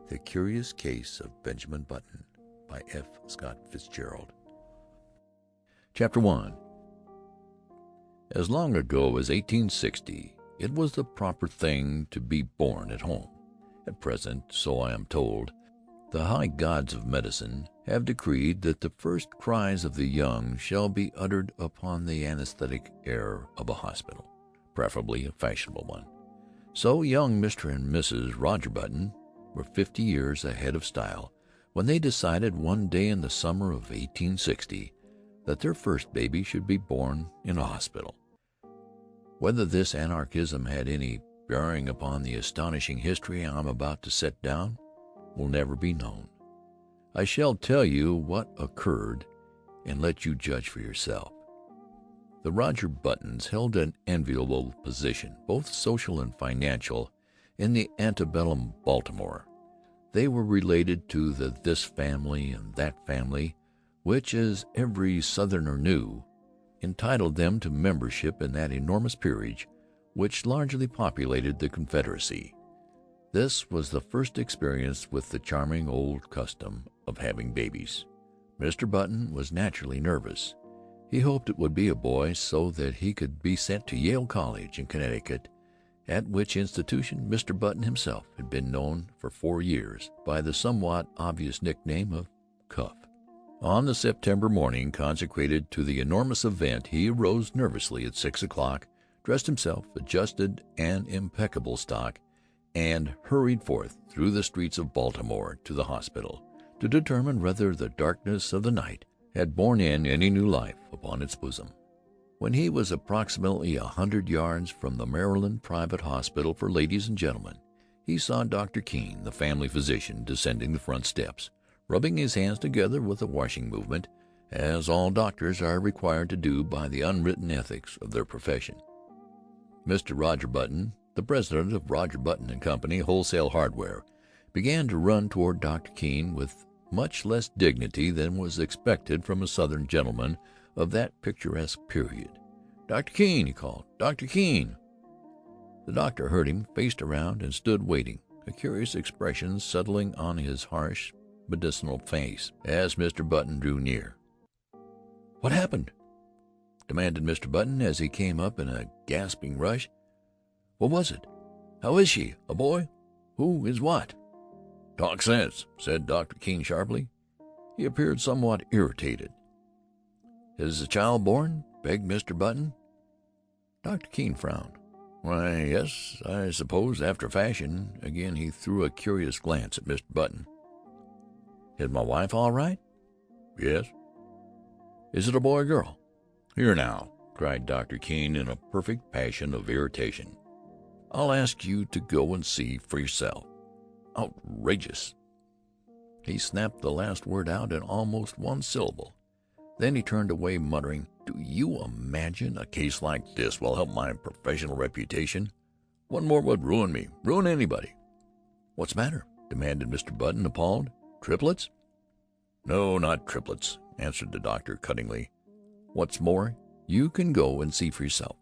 The Curious Case of Benjamin Button by F. Scott Fitzgerald. Chapter 1. As long ago as 1860, it was the proper thing to be born at home. At present, so I am told, the high gods of medicine have decreed that the first cries of the young shall be uttered upon the anesthetic air of a hospital, preferably a fashionable one. So young Mr. and Mrs. Roger Button were 50 years ahead of style when they decided one day in the summer of 1860 that their first baby should be born in a hospital. Whether this anarchism had any bearing upon the astonishing history I am about to set down will never be known. I shall tell you what occurred and let you judge for yourself. The Roger Buttons held an enviable position, both social and financial, in the antebellum Baltimore. They were related to the this family and that family, which, as every Southerner knew, entitled them to membership in that enormous peerage which largely populated the Confederacy. This was the first experience with the charming old custom of having babies. Mr. Button was naturally nervous. He hoped it would be a boy so that he could be sent to Yale College in Connecticut, at which institution Mr. Button himself had been known for 4 years by the somewhat obvious nickname of Cuff. On the September morning consecrated to the enormous event he arose nervously at 6 o'clock, dressed himself, adjusted an impeccable stock, and hurried forth through the streets of Baltimore to the hospital to determine whether the darkness of the night had borne in any new life upon its bosom. When he was approximately 100 yards from the Maryland Private Hospital for Ladies and Gentlemen, he saw Dr. Keene, the family physician, descending the front steps, rubbing his hands together with a washing movement, as all doctors are required to do by the unwritten ethics of their profession. Mr. Roger Button, the president of Roger Button and Company, Wholesale Hardware, began to run toward Dr. Keene with much less dignity than was expected from a Southern gentleman of that picturesque period. "Dr. Keene," he called. "Dr. Keene." The doctor heard him, faced around, and stood waiting, a curious expression settling on his harsh, medicinal face as Mr. Button drew near. "What happened?" demanded Mr. Button as he came up in a gasping rush. "What was it? How is she? A boy? Who is what?" "Talk sense," said Dr. Keene sharply. He appeared somewhat irritated. "Is the child born?" begged Mr. Button. Dr. Keene frowned. "Why, yes, I suppose, after fashion." Again he threw a curious glance at Mr. Button. "Is my wife all right?" "Yes." "Is it a boy or girl?" "Here now," cried Dr. Keene in a perfect passion of irritation. "I'll ask you to go and see for yourself. Outrageous!" He snapped the last word out in almost one syllable. Then he turned away, muttering, "Do you imagine a case like this will help my professional reputation? One more would ruin me, ruin anybody." "What's the matter?" demanded Mr. Button, appalled. "Triplets?" "No, not triplets," answered the doctor cuttingly. "What's more, you can go and see for yourself,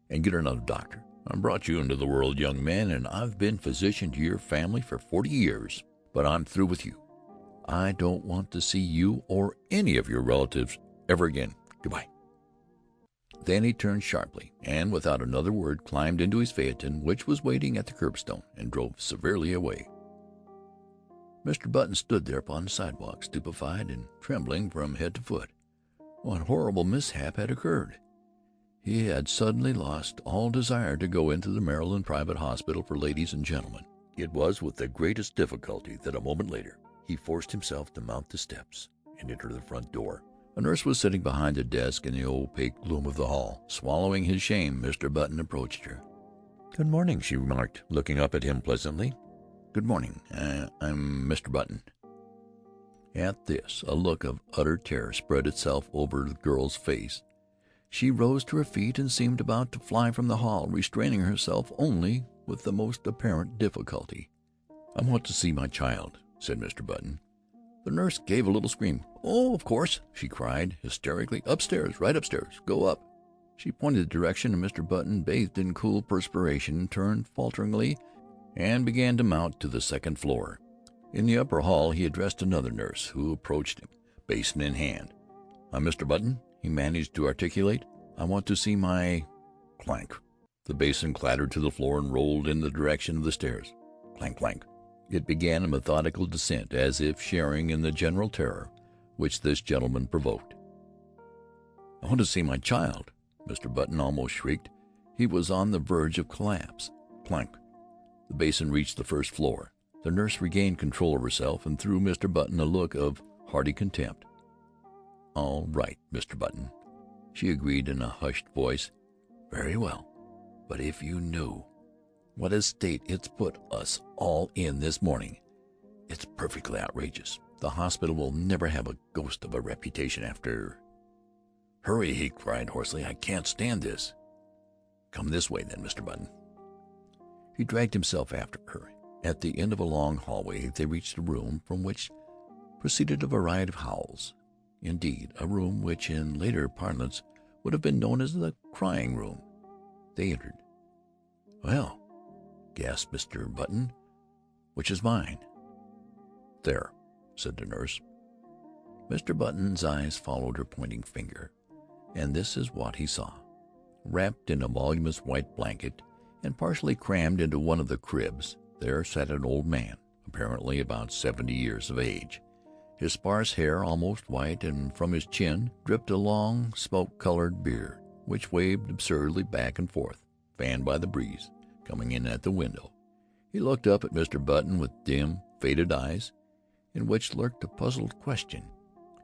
and get another doctor. I brought you into the world, young man, and I've been physician to your family for 40 years, but I'm through with you. I don't want to see you or any of your relatives ever again. Goodbye." Then he turned sharply, and without another word climbed into his phaeton, which was waiting at the curbstone, and drove severely away. Mr. Button stood there upon the sidewalk, stupefied and trembling from head to foot. What horrible mishap had occurred? He had suddenly lost all desire to go into the Maryland Private Hospital for Ladies and Gentlemen. It was with the greatest difficulty that a moment later he forced himself to mount the steps and enter the front door. A nurse was sitting behind a desk in the opaque gloom of the hall. Swallowing his shame, Mr. Button approached her. "Good morning," she remarked, looking up at him pleasantly. "Good morning. I'm Mr. Button." At this, a look of utter terror spread itself over the girl's face. She rose to her feet and seemed about to fly from the hall, restraining herself only with the most apparent difficulty. "I want to see my child," said Mr. Button. The nurse gave a little scream. "Oh, of course," she cried hysterically. "Upstairs, right upstairs. Go up." She pointed the direction, and Mr. Button, bathed in cool perspiration, turned falteringly and began to mount to the second floor. In the upper hall he addressed another nurse, who approached him, basin in hand. "I'm Mr. Button," he managed to articulate. "I want to see my—" Clank! The basin clattered to the floor and rolled in the direction of the stairs. Clank, clank! It began a methodical descent, as if sharing in the general terror which this gentleman provoked. "I want to see my child!" Mr. Button almost shrieked. He was on the verge of collapse. Clank! The basin reached the first floor. The nurse regained control of herself and threw Mr. Button a look of hearty contempt. "All right, Mr. Button," she agreed in a hushed voice. "Very well. But if you knew what a state it's put us all in this morning, it's perfectly outrageous. The hospital will never have a ghost of a reputation after—" "Hurry!" he cried hoarsely. "I can't stand this." "Come this way, then, Mr. Button." He dragged himself after her. At the end of a long hallway they reached a room from which proceeded a variety of howls. Indeed, a room which in later parlance would have been known as the crying room. They entered. "Well," gasped Mr. Button, "which is mine?" "There," said the nurse. Mr. Button's eyes followed her pointing finger, and this is what he saw. Wrapped in a voluminous white blanket and partially crammed into one of the cribs, there sat an old man, apparently about 70 years of age. His sparse hair almost white, and from his chin dripped a long smoke-colored beard, which waved absurdly back and forth, fanned by the breeze coming in at the window. He looked up at Mr. Button with dim, faded eyes, in which lurked a puzzled question.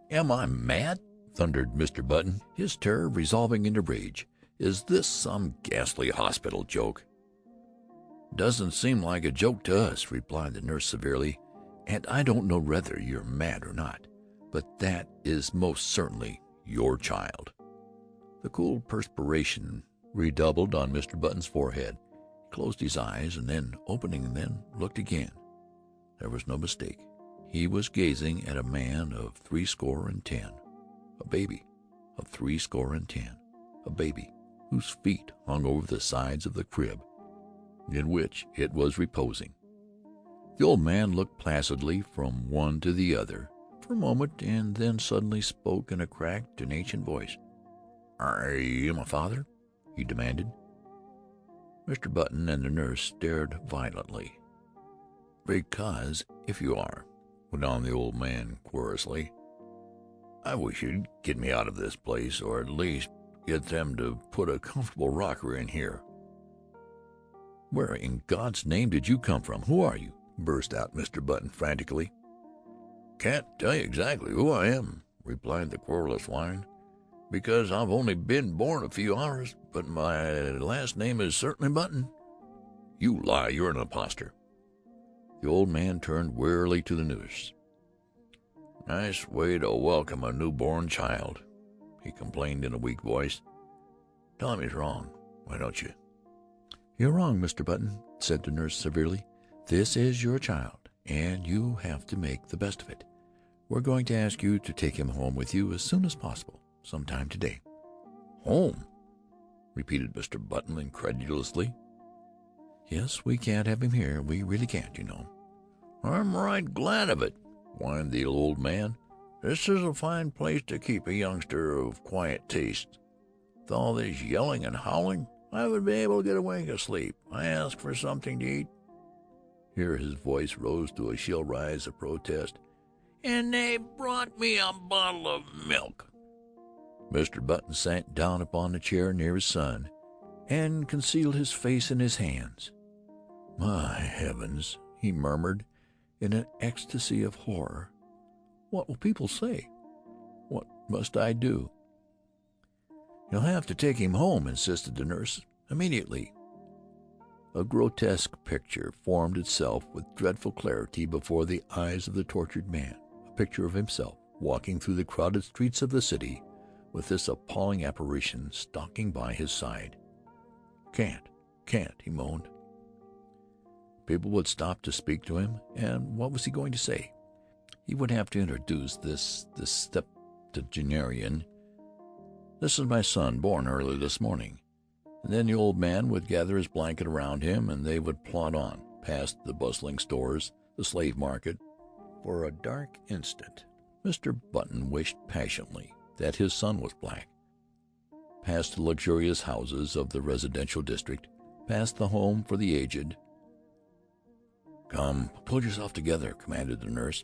"Am I mad?" thundered Mr. Button, his terror resolving into rage. "Is this some ghastly hospital joke?" "Doesn't seem like a joke to us," replied the nurse severely, "and I don't know whether you're mad or not, but that is most certainly your child." The cool perspiration redoubled on Mr. Button's forehead. He closed his eyes, and then, opening them, looked again. There was no mistake. He was gazing at a man of 60 a baby of 60, a baby whose feet hung over the sides of the crib in which it was reposing. The old man looked placidly from one to the other for a moment, and then suddenly spoke in a cracked and ancient voice. "Are you my father?" he demanded. Mr. Button and the nurse stared violently. "Because if you are," went on the old man querulously, "I wish you'd get me out of this place, or at least get them to put a comfortable rocker in here." "Where in God's name did you come from? Who are you?" burst out Mr. Button frantically. "Can't tell you exactly who I am," replied the querulous whine, "because I've only been born a few hours, but my last name is certainly Button." "You lie. You're an impostor." The old man turned wearily to the nurse. "Nice way to welcome a newborn child," he complained in a weak voice. "Tell him he's wrong, why don't you?" "You're wrong, Mr. Button," said the nurse severely. "This is your child, and you have to make the best of it. We're going to ask you to take him home with you as soon as possible, sometime today." "Home?" repeated Mr. Button incredulously. "Yes, we can't have him here. We really can't, you know." "I'm right glad of it," whined the old man. "This is a fine place to keep a youngster of quiet taste. With all this yelling and howling, I would be able to get a wink of sleep. I ask for something to eat." Here his voice rose to a shrill rise of protest. "And they brought me a bottle of milk." Mr. Button sank down upon the chair near his son, and concealed his face in his hands. "My heavens," he murmured in an ecstasy of horror. "What will people say? What must I do?" "You'll have to take him home," insisted the nurse. "Immediately." A grotesque picture formed itself with dreadful clarity before the eyes of the tortured man, a picture of himself walking through the crowded streets of the city with this appalling apparition stalking by his side. Can't, he moaned. People would stop to speak to him, and what was he going to say? He would have to introduce this septuagenarian. "This is my son, born early this morning." And then the old man would gather his blanket around him, and they would plod on, past the bustling stores, the slave market, for a dark instant. Mr. Button wished passionately that his son was black. Past the luxurious houses of the residential district, past the home for the aged. "Come, pull yourself together," commanded the nurse.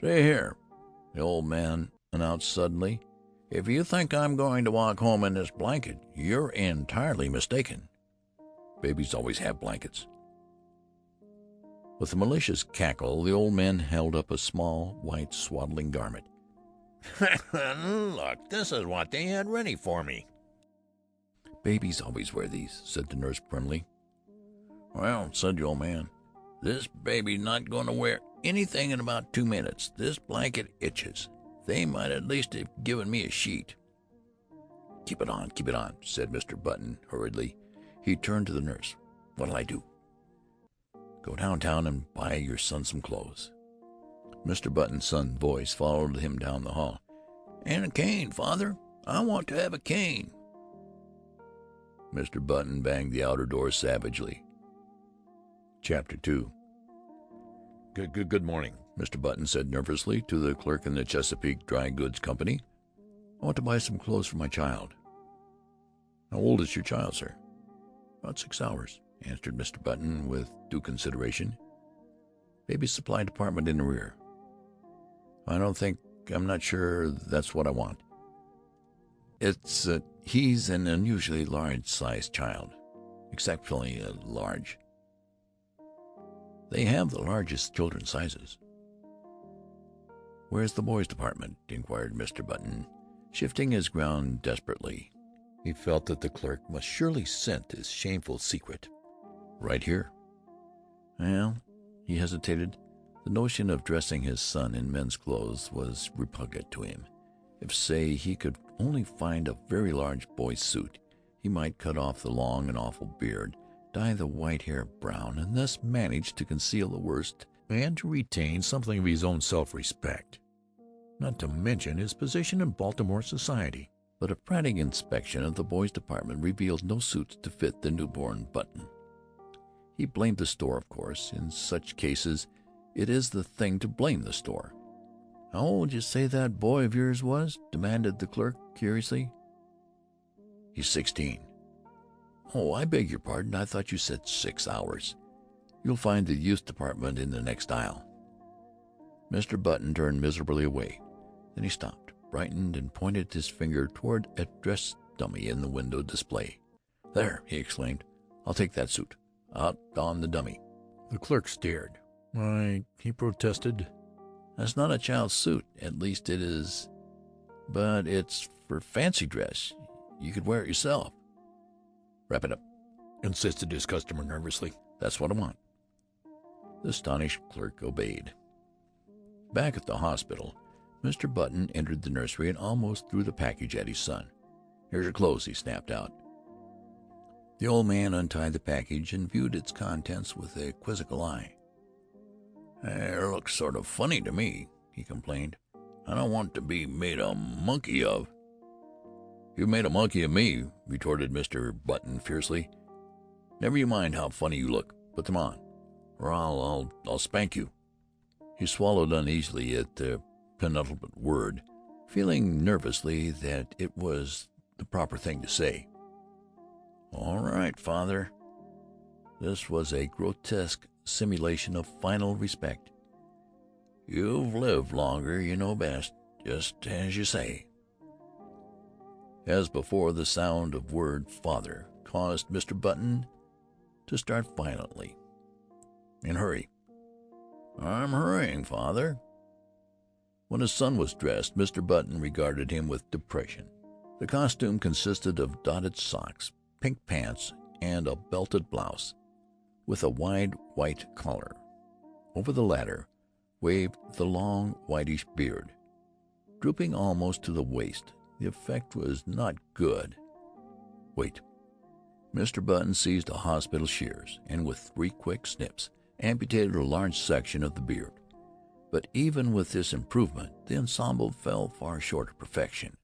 "See here," the old man announced suddenly, "if you think I'm going to walk home in this blanket, you're entirely mistaken. Babies always have blankets." With a malicious cackle, the old man held up a small, white swaddling garment. "Look, this is what they had ready for me." "Babies always wear these," said the nurse primly. "Well," said the old man, "this baby's not going to wear anything in about 2 minutes. This blanket itches. They might at least have given me a sheet." Keep it on," said Mr. Button hurriedly. He turned to the nurse. "What'll I do?" "Go downtown and buy your son some clothes." Mr. Button's son's voice followed him down the hall. "And a cane, father. I want to have a cane." Mr. Button banged the outer door savagely. Chapter 2. Good morning," Mr. Button said nervously to the clerk in the Chesapeake Dry Goods Company. "I want to buy some clothes for my child." "How old is your child, sir?" "About 6 hours," answered Mr. Button with due consideration. "Baby supply department in the rear." I'm not sure that's what I want. He's an unusually large-sized child. Exceptionally large. They have the largest children's sizes." "Where's the boys' department?" inquired Mr. Button, shifting his ground desperately. He felt that the clerk must surely scent his shameful secret. "Right here." "Well," he hesitated. The notion of dressing his son in men's clothes was repugnant to him. If, say, he could only find a very large boy's suit, he might cut off the long and awful beard, dye the white hair brown, and thus manage to conceal the worst and to retain something of his own self-respect, not to mention his position in Baltimore society. But a frantic inspection of the boys' department revealed no suits to fit the newborn Button. He blamed the store, of course. In such cases it is the thing to blame the store. "How old did you say that boy of yours was?" demanded the clerk curiously. "He's 16. "Oh, I beg your pardon. I thought you said 6 hours. You'll find the youth department in the next aisle." Mr. Button turned miserably away. Then he stopped, brightened, and pointed his finger toward a dress dummy in the window display. "There!" he exclaimed. "I'll take that suit. Out on the dummy." The clerk stared. "Why," he protested, "that's not a child's suit. At least it is. But it's for fancy dress. You could wear it yourself." "Wrap it up," insisted his customer nervously. "That's what I want." The astonished clerk obeyed. Back at the hospital, Mr. Button entered the nursery and almost threw the package at his son. "Here's your clothes," he snapped out. The old man untied the package and viewed its contents with a quizzical eye. "It looks sort of funny to me," he complained. "I don't want to be made a monkey of." "You've made a monkey of me," retorted Mr. Button fiercely. "Never you mind how funny you look. Put them on, or I'll spank you." He swallowed uneasily at the penultimate word, feeling nervously that it was the proper thing to say. "All right, father." This was a grotesque simulation of final respect. "You've lived longer, you know best, just as you say." As before, the sound of word "father" caused Mr. Button to start violently. "And hurry." "I'm hurrying, father." When his son was dressed, Mr. Button regarded him with depression. The costume consisted of dotted socks, pink pants, and a belted blouse, with a wide white collar. Over the latter waved the long whitish beard, drooping almost to the waist. The effect was not good. "Wait." Mr. Button seized a hospital shears, and with 3 quick snips amputated a large section of the beard. But even with this improvement, the ensemble fell far short of perfection.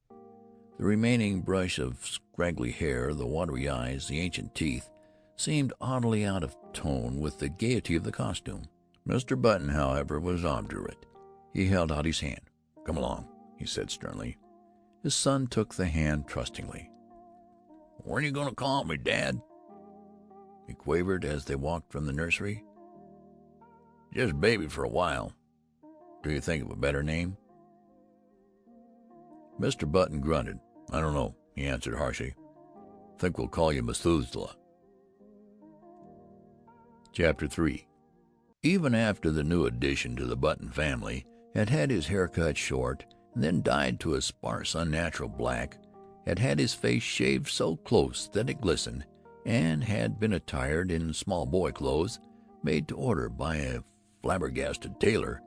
The remaining brush of scraggly hair, the watery eyes, the ancient teeth, seemed oddly out of tone with the gaiety of the costume. Mr. Button, however, was obdurate. He held out his hand. "Come along," he said sternly. His son took the hand trustingly. "When are you going to call me, Dad?" he quavered as they walked from the nursery. "Just Baby for a while. Do you think of a better name?" Mr. Button grunted. "I don't know," he answered harshly. "Think we'll call you Methuselah." Chapter 3. Even after the new addition to the Button family had had his hair cut short and then dyed to a sparse, unnatural black, had had his face shaved so close that it glistened, and had been attired in small boy clothes made to order by a flabbergasted tailor,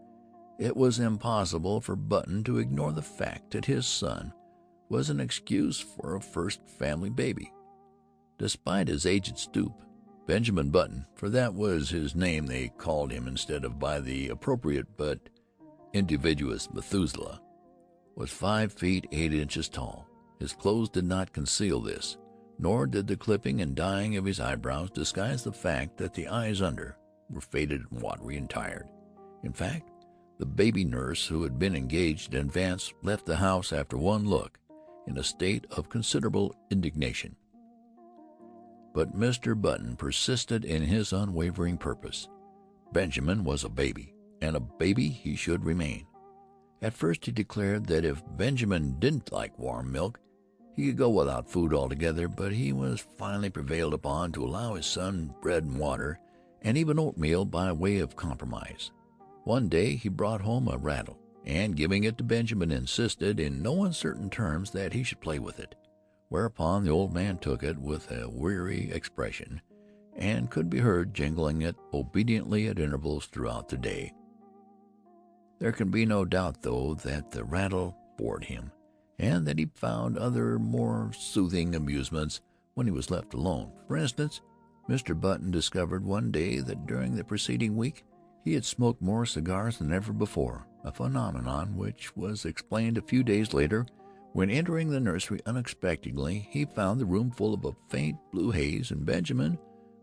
it was impossible for Button to ignore the fact that his son was an excuse for a first family baby. Despite his aged stoop, Benjamin Button, for that was his name they called him instead of by the appropriate but invidious Methuselah, was 5 feet 8 inches tall. His clothes did not conceal this, nor did the clipping and dyeing of his eyebrows disguise the fact that the eyes under were faded and watery and tired. In fact, the baby nurse who had been engaged in advance left the house after one look in a state of considerable indignation. But Mr. Button persisted in his unwavering purpose. Benjamin was a baby, and a baby he should remain. At first he declared that if Benjamin didn't like warm milk, he could go without food altogether, but he was finally prevailed upon to allow his son bread and water, and even oatmeal by way of compromise. One day he brought home a rattle, and giving it to Benjamin, insisted in no uncertain terms that he should play with it, whereupon the old man took it with a weary expression, and could be heard jingling it obediently at intervals throughout the day. There can be no doubt, though, that the rattle bored him, and that he found other more soothing amusements when he was left alone. For instance, Mr. Button discovered one day that during the preceding week he had smoked more cigars than ever before, a phenomenon which was explained a few days later when, entering the nursery unexpectedly, he found the room full of a faint blue haze, and Benjamin,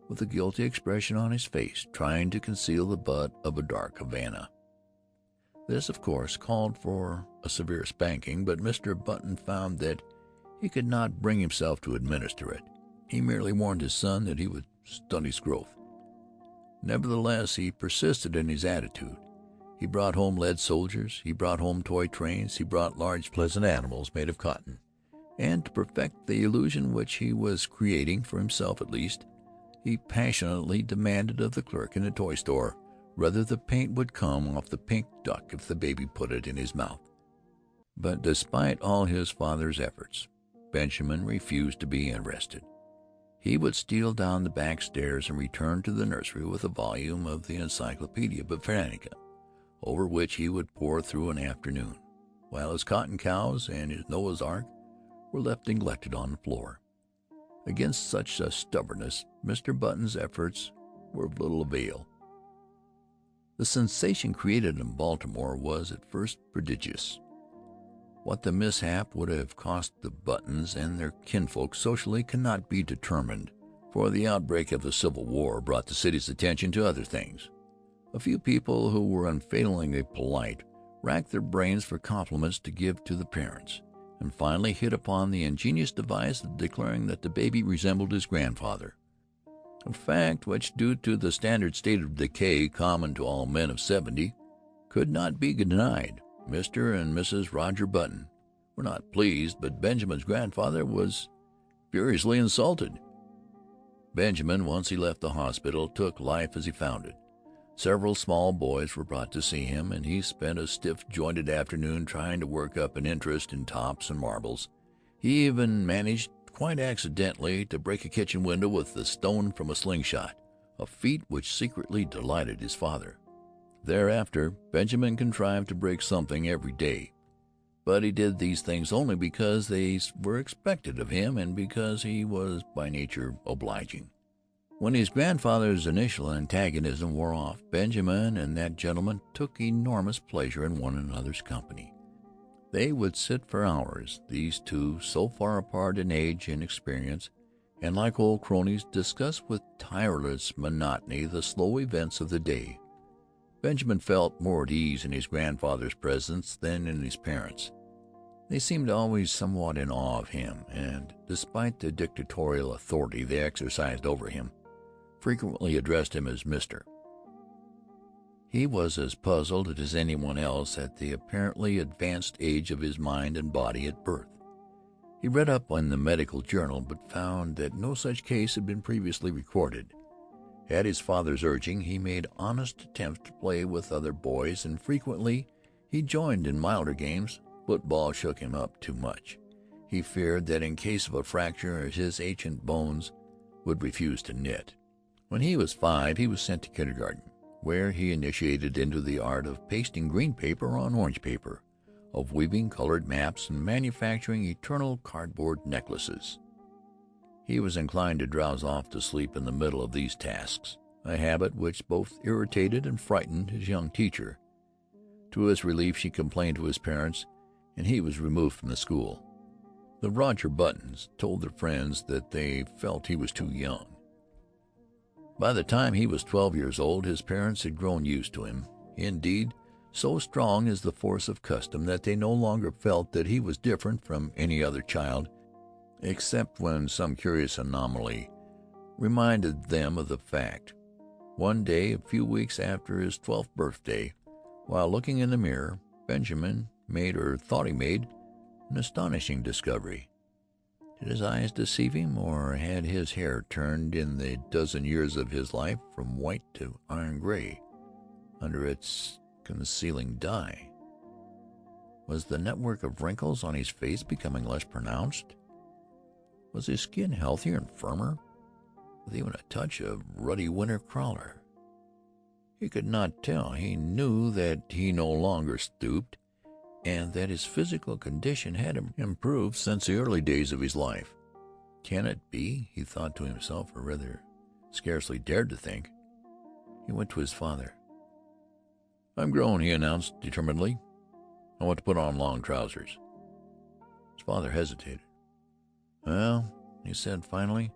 with a guilty expression on his face, trying to conceal the butt of a dark Havana. This, of course, called for a severe spanking, but Mr. Button found that he could not bring himself to administer it. He merely warned his son that he would stunt his growth. Nevertheless, he persisted in his attitude. He brought home lead soldiers, he brought home toy trains, he brought large pleasant animals made of cotton, and to perfect the illusion which he was creating, for himself at least, he passionately demanded of the clerk in the toy store whether the paint would come off the pink duck if the baby put it in his mouth. But despite all his father's efforts, Benjamin refused to be interested. He would steal down the back stairs and return to the nursery with a volume of the Encyclopedia Britannica, over which he would pore through an afternoon, while his cotton cows and his Noah's Ark were left neglected on the floor. Against such a stubbornness, Mr. Button's efforts were of little avail. The sensation created in Baltimore was at first prodigious. What the mishap would have cost the Buttons and their kinfolk socially cannot be determined, for the outbreak of the Civil War brought the city's attention to other things. A few people who were unfailingly polite racked their brains for compliments to give to the parents, and finally hit upon the ingenious device of declaring that the baby resembled his grandfather, a fact which, due to the standard state of decay common to all men of 70, could not be denied. Mr. and Mrs. Roger Button were not pleased, but Benjamin's grandfather was furiously insulted. Benjamin, once he left the hospital, took life as he found it. Several small boys were brought to see him, and he spent a stiff-jointed afternoon trying to work up an interest in tops and marbles. He even managed, quite accidentally, to break a kitchen window with the stone from a slingshot, a feat which secretly delighted his father. Thereafter, Benjamin contrived to break something every day, but he did these things only because they were expected of him and because he was by nature obliging. When his grandfather's initial antagonism wore off, Benjamin and that gentleman took enormous pleasure in one another's company. They would sit for hours, these two so far apart in age and experience, and like old cronies discuss with tireless monotony the slow events of the day. Benjamin felt more at ease in his grandfather's presence than in his parents'. They seemed always somewhat in awe of him, and, despite the dictatorial authority they exercised over him, frequently addressed him as Mister. He was as puzzled as anyone else at the apparently advanced age of his mind and body at birth. He read up in the medical journal, but found that no such case had been previously recorded. At his father's urging, he made honest attempts to play with other boys, and frequently he joined in milder games. Football shook him up too much. He feared that in case of a fracture his ancient bones would refuse to knit. When he was 5, he was sent to kindergarten, where he initiated into the art of pasting green paper on orange paper, of weaving colored maps, and manufacturing eternal cardboard necklaces. He was inclined to drowse off to sleep in the middle of these tasks, a habit which both irritated and frightened his young teacher. To his relief she complained to his parents, and he was removed from the school. The Roger Buttons told their friends that they felt he was too young. By the time he was 12 years old, his parents had grown used to him. Indeed, so strong is the force of custom that they no longer felt that he was different from any other child, except when some curious anomaly reminded them of the fact. One day, a few weeks after his 12th birthday, while looking in the mirror, Benjamin made, or thought he made, an astonishing discovery. Did his eyes deceive him, or had his hair turned in the dozen years of his life from white to iron gray under its concealing dye? Was the network of wrinkles on his face becoming less pronounced? Was his skin healthier and firmer, with even a touch of ruddy winter crawler? He could not tell. He knew that he no longer stooped, and that his physical condition had improved since the early days of his life. Can it be? He thought to himself, or rather scarcely dared to think. He went to his father. "I'm grown," he announced determinedly. "I want to put on long trousers." His father hesitated. "Well," he said finally,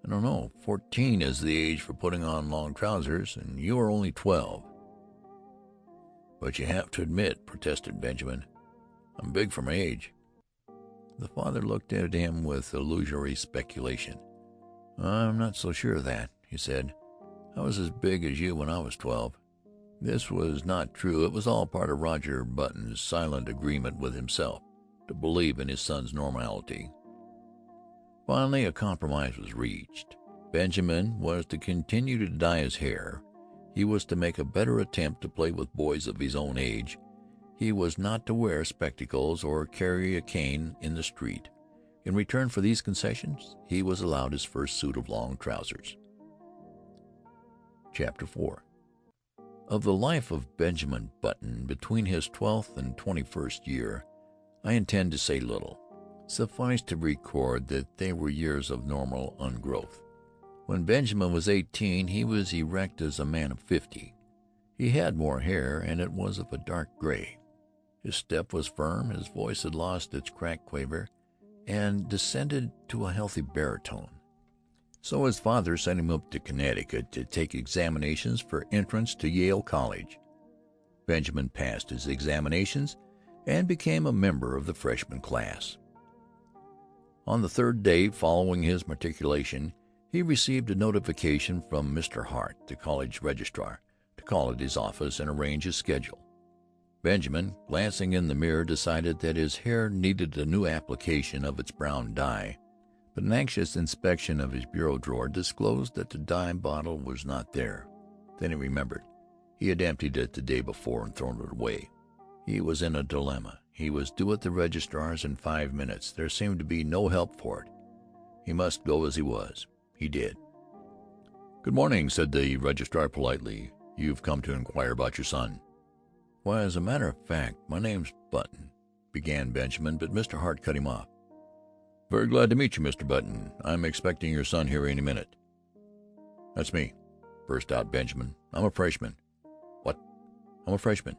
"I don't know. 14 is the age for putting on long trousers, and you are only 12. "But you have to admit," protested Benjamin, "I'm big for my age." The father looked at him with illusory speculation. "I'm not so sure of that," he said. "I was as big as you when I was 12. This was not true. It was all part of Roger Button's silent agreement with himself to believe in his son's normality. Finally, a compromise was reached. Benjamin was to continue to dye his hair. He was to make a better attempt to play with boys of his own age. He was not to wear spectacles or carry a cane in the street. In return for these concessions, he was allowed his first suit of long trousers. Chapter 4. Of the life of Benjamin Button between his 12th and 21st year, I intend to say little. Suffice to record that they were years of normal ungrowth. When Benjamin was 18, he was erect as a man of 50. He had more hair, and it was of a dark gray. His step was firm, his voice had lost its cracked quaver, and descended to a healthy baritone. So his father sent him up to Connecticut to take examinations for entrance to Yale College. Benjamin passed his examinations and became a member of the freshman class. On the third day following his matriculation, he received a notification from Mr. Hart, the college registrar, to call at his office and arrange his schedule. Benjamin, glancing in the mirror, decided that his hair needed a new application of its brown dye, but an anxious inspection of his bureau drawer disclosed that the dye bottle was not there. Then he remembered. He had emptied it the day before and thrown it away. He was in a dilemma. He was due at the registrar's in 5 minutes. There seemed to be no help for it. He must go as he was. He did. "Good morning," said the registrar politely. "You've come to inquire about your son." "Why, as a matter of fact, my name's Button," began Benjamin, but Mr. Hart cut him off. "Very glad to meet you, Mr. Button. I'm expecting your son here any minute." "That's me," burst out Benjamin. "I'm a freshman." "What?" "I'm a freshman."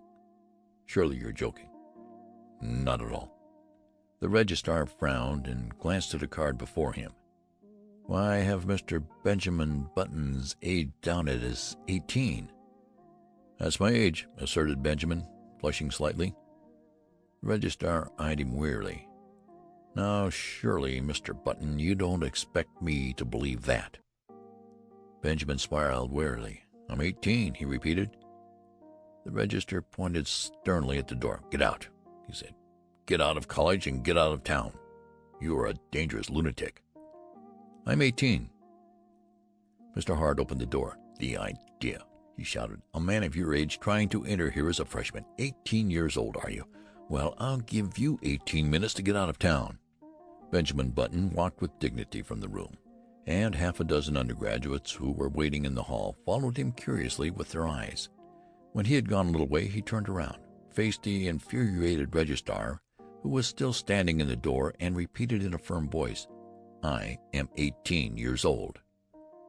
"Surely you're joking." "Not at all." The registrar frowned and glanced at a card before him. "Why, I have Mr. Benjamin Button's age down as 18. "That's my age," asserted Benjamin, flushing slightly. The registrar eyed him wearily. "Now, surely, Mr. Button, you don't expect me to believe that." Benjamin smiled wearily. "I'm 18," he repeated. The registrar pointed sternly at the door. "Get out," he said. "Get out of college and get out of town. You are a dangerous lunatic." "I'm 18." Mr. Hart opened the door. "The idea!" he shouted. "A man of your age trying to enter here as a freshman. 18 years old, are you? Well, I'll give you 18 minutes to get out of town." Benjamin Button walked with dignity from the room, and half a dozen undergraduates who were waiting in the hall followed him curiously with their eyes. When he had gone a little way, he turned around, faced the infuriated registrar, who was still standing in the door, and repeated in a firm voice, "I am 18 years old."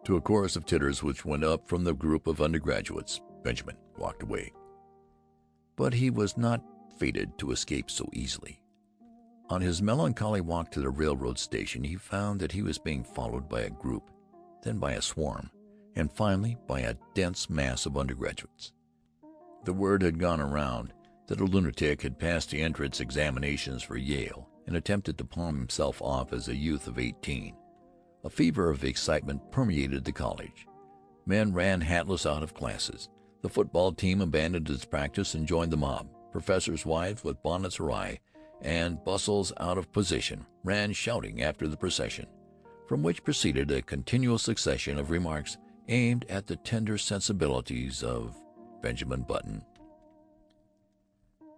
To a chorus of titters which went up from the group of undergraduates, Benjamin walked away. But he was not fated to escape so easily. On his melancholy walk to the railroad station, he found that he was being followed by a group, then by a swarm, and finally by a dense mass of undergraduates. The word had gone around that a lunatic had passed the entrance examinations for Yale and attempted to palm himself off as a youth of 18. A fever of excitement permeated the college. Men ran hatless out of classes. The football team abandoned its practice and joined the mob. Professors' wives with bonnets awry and bustles out of position ran shouting after the procession, from which proceeded a continual succession of remarks aimed at the tender sensibilities of Benjamin Button.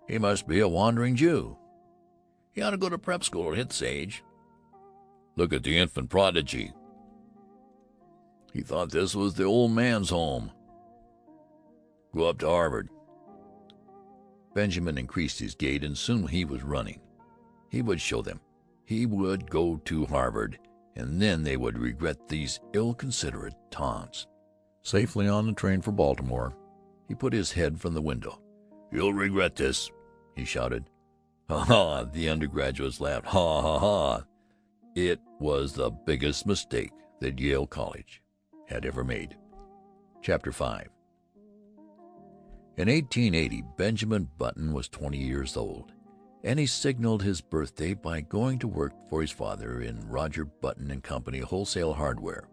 "He must be a wandering Jew." "He ought to go to prep school at his age." "Look at the infant prodigy." "He thought this was the old man's home." "Go up to Harvard." Benjamin increased his gait, and soon he was running. He would show them. He would go to Harvard, and then they would regret these ill-considered taunts. Safely on the train for Baltimore, he put his head from the window. "You'll regret this," he shouted. "Ha ha!" The undergraduates laughed. "Ha ha ha!" It was the biggest mistake that Yale College had ever made. Chapter 5. In 1880, Benjamin Button was 20 years old, and he signaled his birthday by going to work for his father in Roger Button and Company Wholesale Hardware.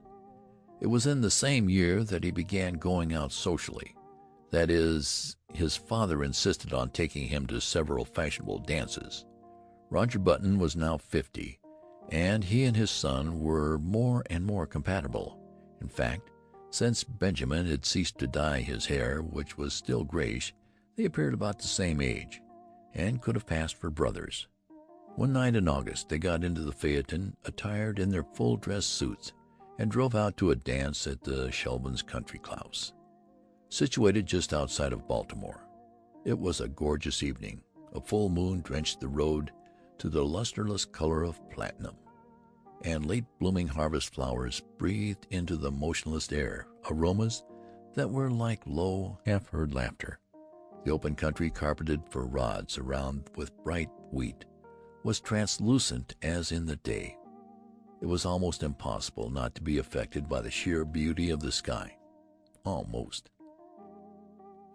It was in the same year that he began going out socially. That is, his father insisted on taking him to several fashionable dances. Roger Button was now 50, and he and his son were more and more compatible. In fact, since Benjamin had ceased to dye his hair, which was still grayish, they appeared about the same age, and could have passed for brothers. One night in August they got into the phaeton, attired in their full-dress suits, and drove out to a dance at the Shelbins' Country House, situated just outside of Baltimore. It was a gorgeous evening. A full moon drenched the road to the lusterless color of platinum, and late-blooming harvest flowers breathed into the motionless air aromas that were like low, half-heard laughter. The open country, carpeted for rods around with bright wheat, was translucent as in the day. It was almost impossible not to be affected by the sheer beauty of the sky. Almost.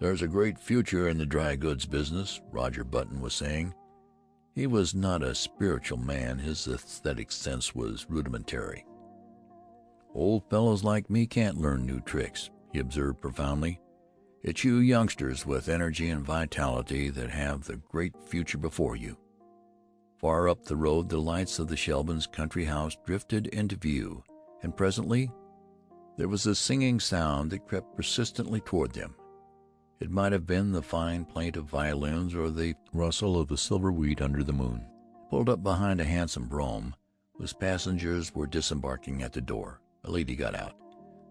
"There's a great future in the dry goods business," Roger Button was saying. He was not a spiritual man. His aesthetic sense was rudimentary. "Old fellows like me can't learn new tricks," he observed profoundly. "It's you youngsters with energy and vitality that have the great future before you." Far up the road the lights of the Shelbins' country house drifted into view, and presently there was a singing sound that crept persistently toward them. It might have been the fine plaint of violins or the rustle of the silver wheat under the moon. Pulled up behind a handsome brougham, whose passengers were disembarking at the door, a lady got out,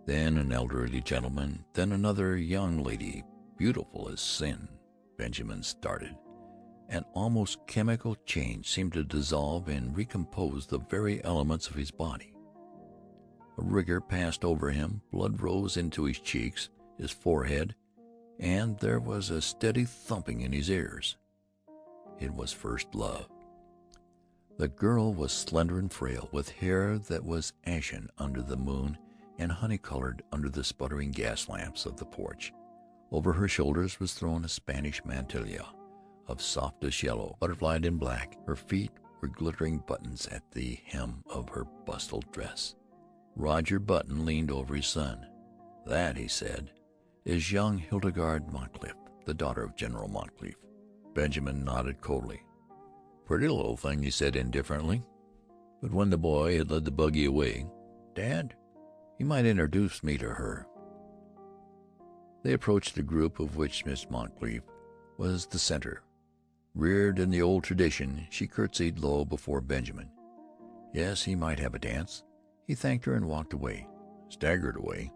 then an elderly gentleman, then another young lady, beautiful as sin. Benjamin started. An almost chemical change seemed to dissolve and recompose the very elements of his body. A rigor passed over him, blood rose into his cheeks, his forehead, and there was a steady thumping in his ears. It was first love. The girl was slender and frail, with hair that was ashen under the moon and honey-colored under the sputtering gas lamps of the porch. Over her shoulders was thrown a Spanish mantilla of softest yellow, butterflied in black. Her feet were glittering buttons at the hem of her bustled dress. Roger Button leaned over his son. "That," he said, "is young Hildegarde Moncrief, the daughter of General Moncrief." Benjamin nodded coldly. "Pretty little thing," he said indifferently. But when the boy had led the buggy away, "Dad, you might introduce me to her." They approached the group of which Miss Moncrief was the center. Reared in the old tradition, she curtsied low before Benjamin. Yes, he might have a dance. He thanked her and walked away, staggered away.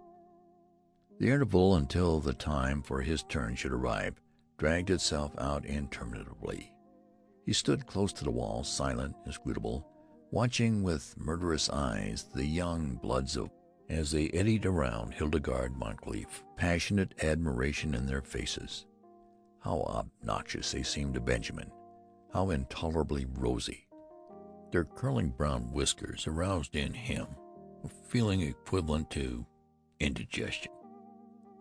The interval until the time for his turn should arrive dragged itself out interminably. He stood close to the wall, silent, inscrutable, watching with murderous eyes the young bloods as they eddied around Hildegarde Moncrief, passionate admiration in their faces. How obnoxious they seemed to Benjamin, how intolerably rosy. Their curling brown whiskers aroused in him a feeling equivalent to indigestion.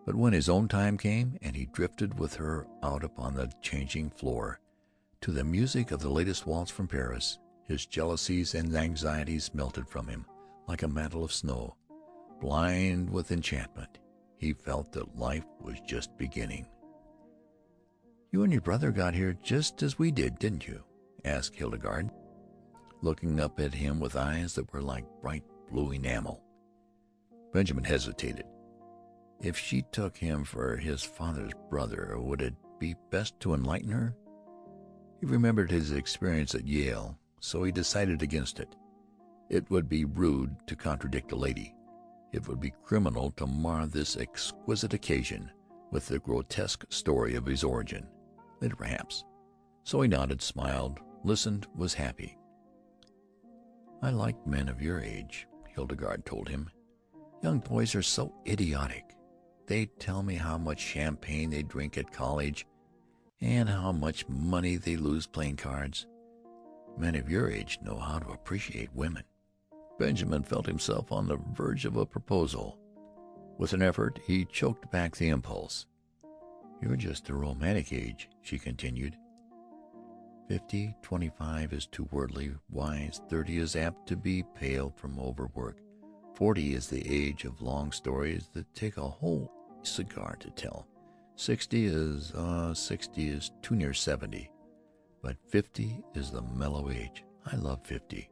But when his own time came, and he drifted with her out upon the changing floor to the music of the latest waltz from Paris, his jealousies and anxieties melted from him like a mantle of snow. Blind with enchantment, he felt that life was just beginning. "You and your brother got here just as we did, didn't you?" asked Hildegarde, looking up at him with eyes that were like bright blue enamel. Benjamin hesitated. If she took him for his father's brother, would it be best to enlighten her? He remembered his experience at Yale, so he decided against it. It would be rude to contradict a lady. It would be criminal to mar this exquisite occasion with the grotesque story of his origin. Later, perhaps. So he nodded, smiled, listened, was happy. "I like men of your age," Hildegarde told him. "Young boys are so idiotic. They tell me how much champagne they drink at college and how much money they lose playing cards. Men of your age know how to appreciate women." Benjamin felt himself on the verge of a proposal. With an effort, he choked back the impulse. "You're just the romantic age," she continued. 50, 25 is too worldly wise. 30 is apt to be pale from overwork. 40 is the age of long stories that take a whole cigar to tell. 60 is too near 70. But 50 is the mellow age. I love 50.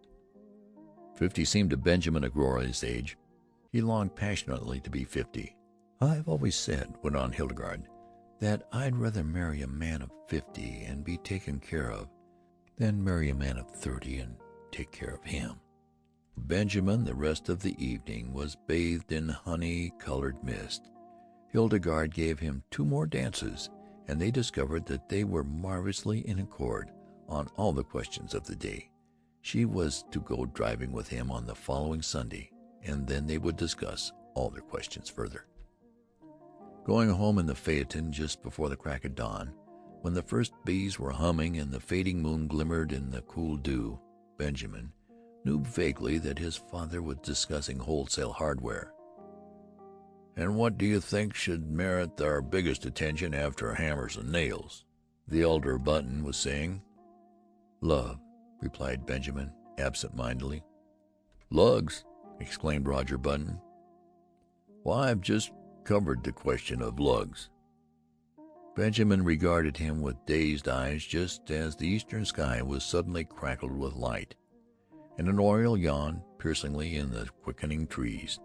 50 seemed to Benjamin a glorious age. He longed passionately to be 50. "I've always said," went on Hildegarde, "that I'd rather marry a man of 50 and be taken care of than marry a man of 30 and take care of him." Benjamin, the rest of the evening, was bathed in honey-colored mist. Hildegarde gave him 2 more dances, and they discovered that they were marvelously in accord on all the questions of the day. She was to go driving with him on the following Sunday, and then they would discuss all their questions further. Going home in the phaeton just before the crack of dawn, when the first bees were humming and the fading moon glimmered in the cool dew, Benjamin knew vaguely that his father was discussing wholesale hardware. "And what do you think should merit our biggest attention after hammers and nails?" the elder Button was saying. "Love," replied Benjamin, absent-mindedly. "Lugs!" exclaimed Roger Button. "Why, I've just covered the question of lugs." Benjamin regarded him with dazed eyes just as the eastern sky was suddenly crackled with light, and an oriole yawned piercingly in the quickening trees.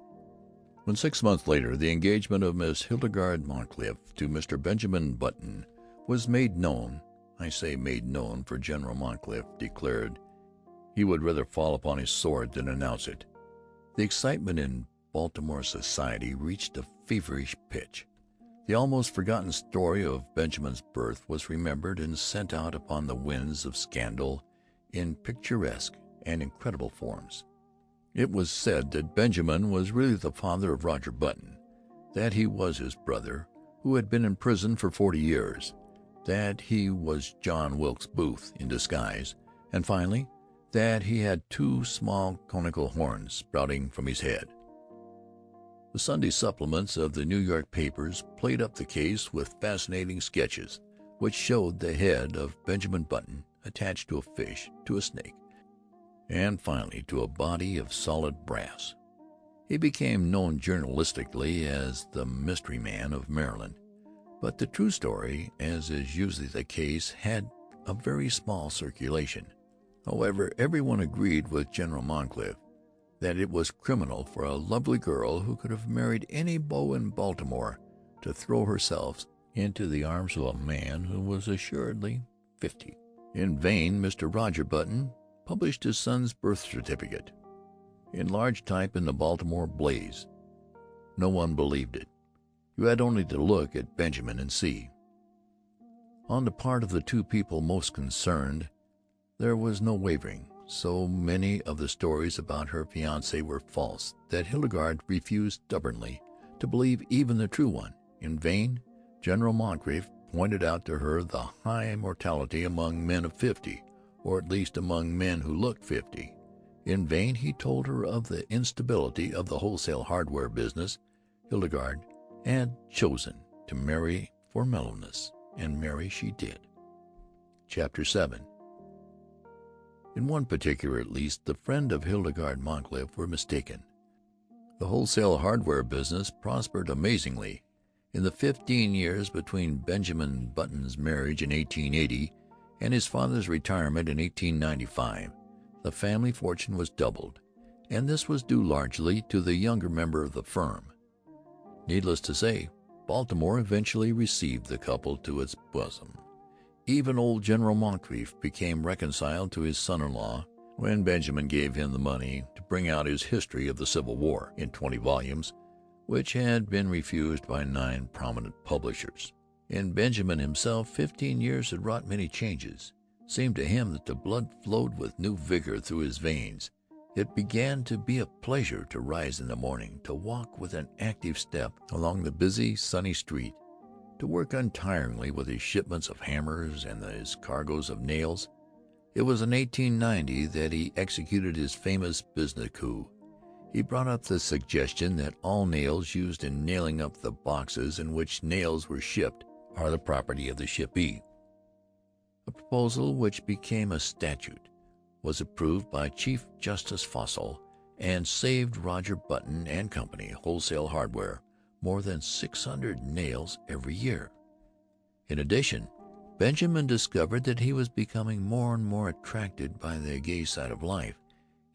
When 6 months later the engagement of Miss Hildegarde Moncrief to Mr. Benjamin Button was made known, I say made known, for General Moncrief declared he would rather fall upon his sword than announce it, the excitement in Baltimore society reached a feverish pitch. The almost forgotten story of Benjamin's birth was remembered and sent out upon the winds of scandal in picturesque and incredible forms. It was said that Benjamin was really the father of Roger Button, that he was his brother, who had been in prison for 40 years, that he was John Wilkes Booth in disguise, and finally, that he had 2 small conical horns sprouting from his head. The Sunday supplements of the New York papers played up the case with fascinating sketches, which showed the head of Benjamin Button attached to a fish, to a snake, and finally to a body of solid brass. He became known journalistically as the Mystery Man of Maryland, but the true story, as is usually the case, had a very small circulation. However, everyone agreed with General Moncrief that it was criminal for a lovely girl who could have married any beau in Baltimore to throw herself into the arms of a man who was assuredly 50. In vain Mr. Roger Button published his son's birth certificate in large type in the Baltimore Blaze. No one believed it. You had only to look at Benjamin and see. On the part of the two people most concerned, there was no wavering. So many of the stories about her fiancé were false that Hildegarde refused stubbornly to believe even the true one. In vain General Moncrief pointed out to her the high mortality among men of 50, or at least among men who looked 50. In vain he told her of the instability of the wholesale hardware business. Hildegarde had chosen to marry for mellowness, and marry she did. Chapter 7. In one particular at least the friend of Hildegarde Moncrief were mistaken. The wholesale hardware business prospered amazingly. In the 15 years between Benjamin Button's marriage in 1880 and his father's retirement in 1895, the family fortune was doubled, and this was due largely to the younger member of the firm. Needless to say, Baltimore eventually received the couple to its bosom. Even old General Moncrief became reconciled to his son-in-law when Benjamin gave him the money to bring out his History of the Civil War in 20 volumes, which had been refused by 9 prominent publishers. In Benjamin himself 15 years had wrought many changes. It seemed to him that the blood flowed with new vigor through his veins. It began to be a pleasure to rise in the morning, to walk with an active step along the busy, sunny street, to work untiringly with his shipments of hammers and his cargoes of nails. It was in 1890 that he executed his famous business coup. He brought up the suggestion that all nails used in nailing up the boxes in which nails were shipped are the property of the shippee. A proposal which became a statute, was approved by Chief Justice Fossil, and saved Roger Button and Company, Wholesale Hardware, more than 600 nails every year. In addition, Benjamin discovered that he was becoming more and more attracted by the gay side of life.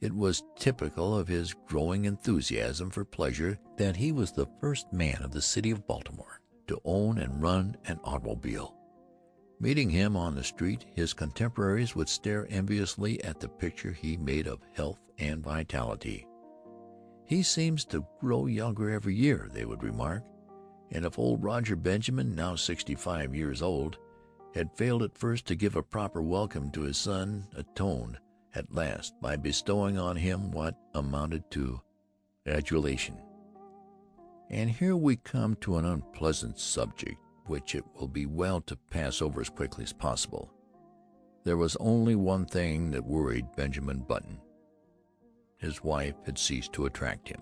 It was typical of his growing enthusiasm for pleasure that he was the first man of the city of Baltimore to own and run an automobile. Meeting him on the street, his contemporaries would stare enviously at the picture he made of health and vitality. "He seems to grow younger every year," they would remark, and if old Roger Benjamin, now 65 years old, had failed at first to give a proper welcome to his son, atoned at last by bestowing on him what amounted to adulation. And here we come to an unpleasant subject, which it will be well to pass over as quickly as possible. There was only one thing that worried Benjamin Button. His wife had ceased to attract him.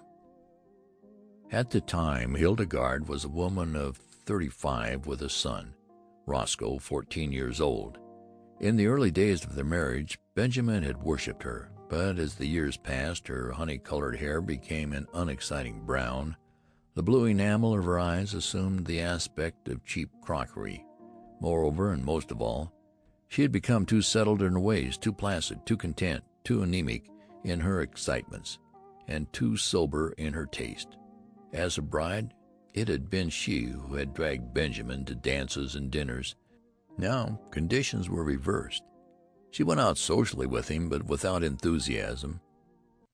At the time, Hildegarde was a woman of 35 with a son, Roscoe, 14 years old. In the early days of their marriage, Benjamin had worshipped her, but as the years passed, her honey-colored hair became an unexciting brown. The blue enamel of her eyes assumed the aspect of cheap crockery. Moreover, and most of all, she had become too settled in her ways, too placid, too content, too anemic in her excitements, and too sober in her taste. As a bride, it had been she who had dragged Benjamin to dances and dinners. Now conditions were reversed. She went out socially with him, but without enthusiasm,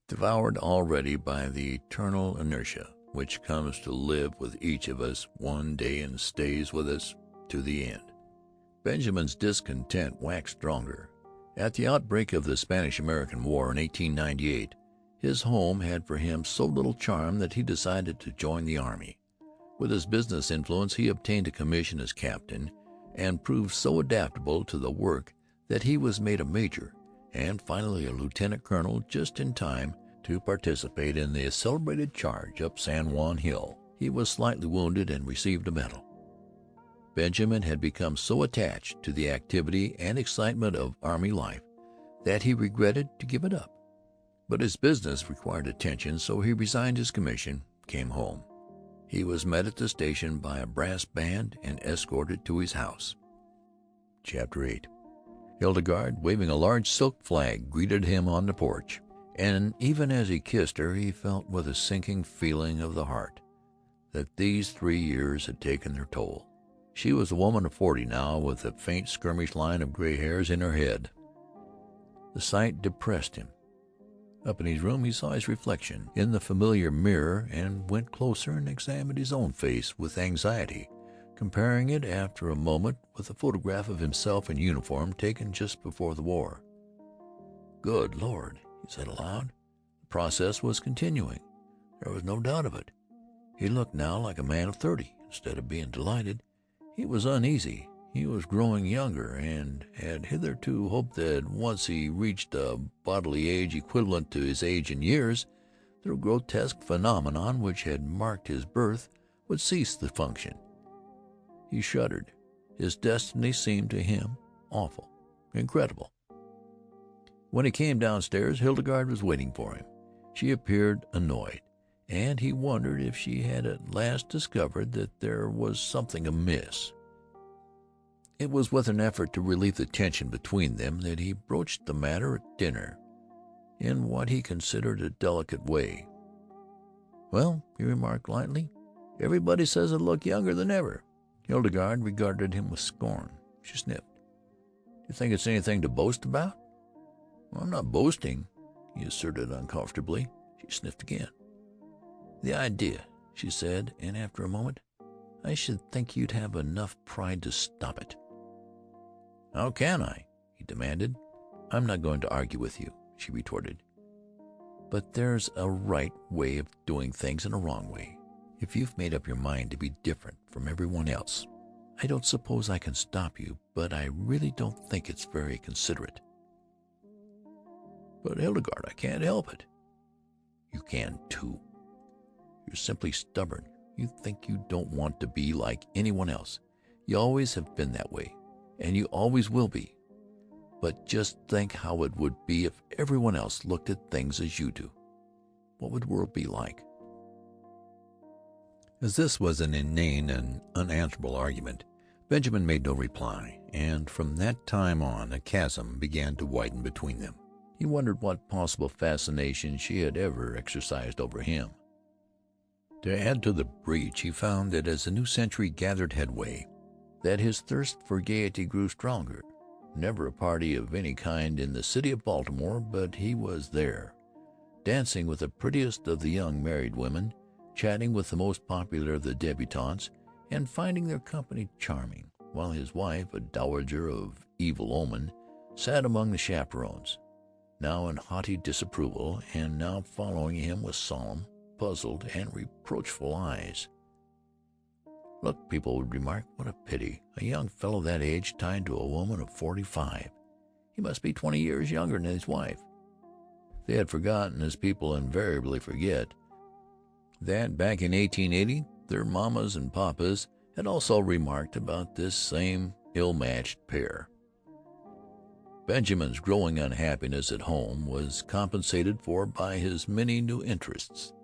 devoured already by the eternal inertia which comes to live with each of us one day and stays with us to the end. Benjamin's discontent waxed stronger. At the outbreak of the Spanish-American War in 1898, his home had for him so little charm that he decided to join the army. With his business influence he obtained a commission as captain, and proved so adaptable to the work that he was made a major, and finally a lieutenant colonel, just in time to participate in the celebrated charge up San Juan Hill. He was slightly wounded and received a medal. Benjamin had become so attached to the activity and excitement of army life that he regretted to give it up. But his business required attention, so he resigned his commission, came home. He was met at the station by a brass band and escorted to his house. Chapter 8. Hildegarde, waving a large silk flag, greeted him on the porch, and even as he kissed her he felt with a sinking feeling of the heart that these 3 years had taken their toll. She was a woman of 40 now, with a faint skirmish line of gray hairs in her head. The sight depressed him. Up in his room he saw his reflection in the familiar mirror and went closer and examined his own face with anxiety, comparing it after a moment with a photograph of himself in uniform taken just before the war. "Good Lord," he said aloud. The process was continuing. There was no doubt of it. He looked now like a man of 30. Instead of being delighted, he was uneasy. He was growing younger, and had hitherto hoped that once he reached a bodily age equivalent to his age in years, the grotesque phenomenon which had marked his birth would cease to function. He shuddered. His destiny seemed to him awful, incredible. When he came downstairs, Hildegarde was waiting for him. She appeared annoyed, and he wondered if she had at last discovered that there was something amiss. It was with an effort to relieve the tension between them that he broached the matter at dinner, in what he considered a delicate way. "Well," he remarked lightly, "everybody says I look younger than ever." Hildegarde regarded him with scorn. She sniffed. "You think it's anything to boast about?" "Well, I'm not boasting," he asserted uncomfortably. She sniffed again. "The idea," she said, and after a moment, "I should think you'd have enough pride to stop it." "How can I?" he demanded. "I'm not going to argue with you," she retorted. "But there's a right way of doing things and a wrong way. If you've made up your mind to be different from everyone else, I don't suppose I can stop you, but I really don't think it's very considerate." "But, Hildegarde, I can't help it." "You can, too. You're simply stubborn. You think you don't want to be like anyone else. You always have been that way, and you always will be. But just think how it would be if everyone else looked at things as you do. What would the world be like?" As this was an inane and unanswerable argument, Benjamin made no reply, and from that time on a chasm began to widen between them. He wondered what possible fascination she had ever exercised over him. To add to the breach, he found that as the new century gathered headway, that his thirst for gaiety grew stronger. Never a party of any kind in the city of Baltimore but he was there, dancing with the prettiest of the young married women, chatting with the most popular of the debutantes, and finding their company charming, while his wife, a dowager of evil omen, sat among the chaperons, now in haughty disapproval, and now following him with solemn, puzzled, and reproachful eyes. "Look," people would remark, "what a pity, a young fellow that age tied to a woman of 45. He must be 20 years younger than his wife." They had forgotten, as people invariably forget, that back in 1880 their mammas and papas had also remarked about this same ill-matched pair. Benjamin's growing unhappiness at home was compensated for by his many new interests.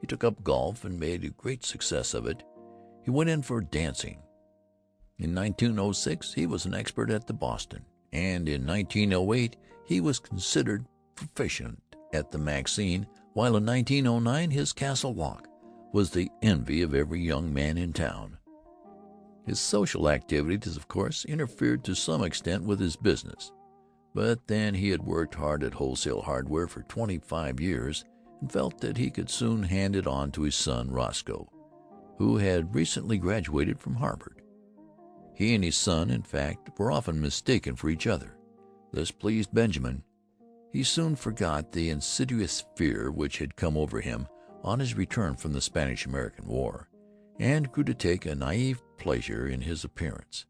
He took up golf and made a great success of it. He went in for dancing. In 1906 he was an expert at the Boston, and in 1908 he was considered proficient at the Maxine, while in 1909 his Castle Walk was the envy of every young man in town. His social activities, of course, interfered to some extent with his business, but then he had worked hard at wholesale hardware for 25 years and felt that he could soon hand it on to his son Roscoe, who had recently graduated from Harvard. He and his son, in fact, were often mistaken for each other. This pleased Benjamin. He soon forgot the insidious fear which had come over him on his return from the Spanish-American War, and grew to take a naive pleasure in his appearance.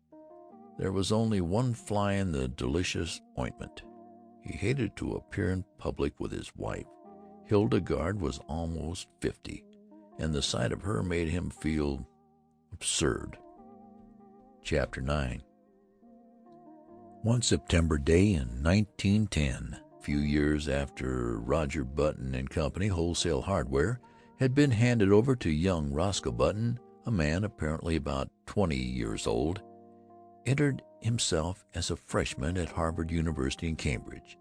There was only one fly in the delicious ointment. He hated to appear in public with his wife. Hildegarde was almost 50, and the sight of her made him feel absurd. Chapter 9. One September day in 1910, a few years after Roger Button and Company Wholesale Hardware had been handed over to young Roscoe Button, a man apparently about 20 years old, entered himself as a freshman at Harvard University in Cambridge.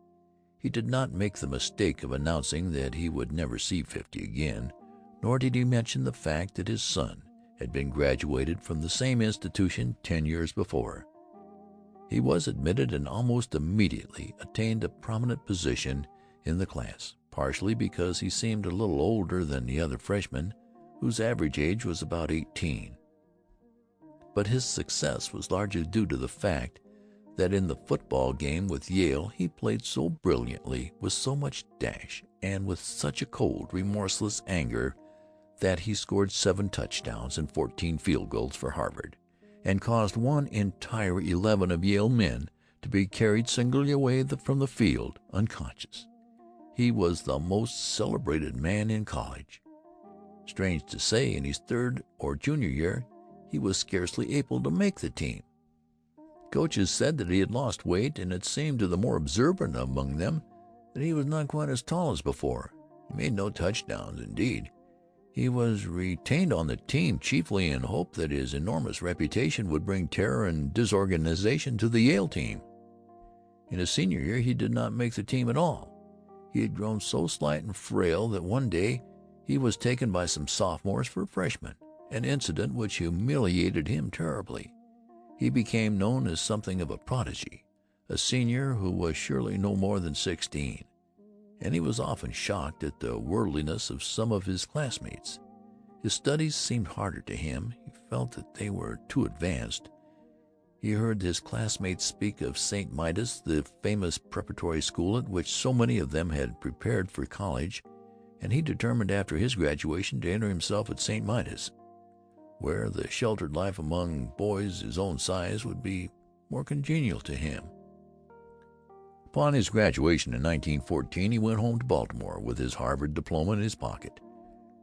He did not make the mistake of announcing that he would never see 50 again, nor did he mention the fact that his son had been graduated from the same institution 10 years before. He was admitted and almost immediately attained a prominent position in the class, partially because he seemed a little older than the other freshmen, whose average age was about 18. But his success was largely due to the fact that in the football game with Yale he played so brilliantly, with so much dash, and with such a cold, remorseless anger that he scored 7 touchdowns and 14 field goals for Harvard, and caused one entire 11 of Yale men to be carried singly away from the field unconscious. He was the most celebrated man in college. Strange to say, in his third or junior year he was scarcely able to make the team. Coaches said that he had lost weight, and it seemed to the more observant among them that he was not quite as tall as before. He made no touchdowns. Indeed, he was retained on the team chiefly in hope that his enormous reputation would bring terror and disorganization to the Yale team. In his senior year he did not make the team at all. He had grown so slight and frail that one day he was taken by some sophomores for freshmen, an incident which humiliated him terribly. He became known as something of a prodigy, a senior who was surely no more than 16, and he was often shocked at the worldliness of some of his classmates. His studies seemed harder to him. He felt that they were too advanced. He heard his classmates speak of St. Midas, the famous preparatory school at which so many of them had prepared for college, and he determined after his graduation to enter himself at St. Midas, where the sheltered life among boys his own size would be more congenial to him. Upon his graduation in 1914 he went home to Baltimore with his Harvard diploma in his pocket.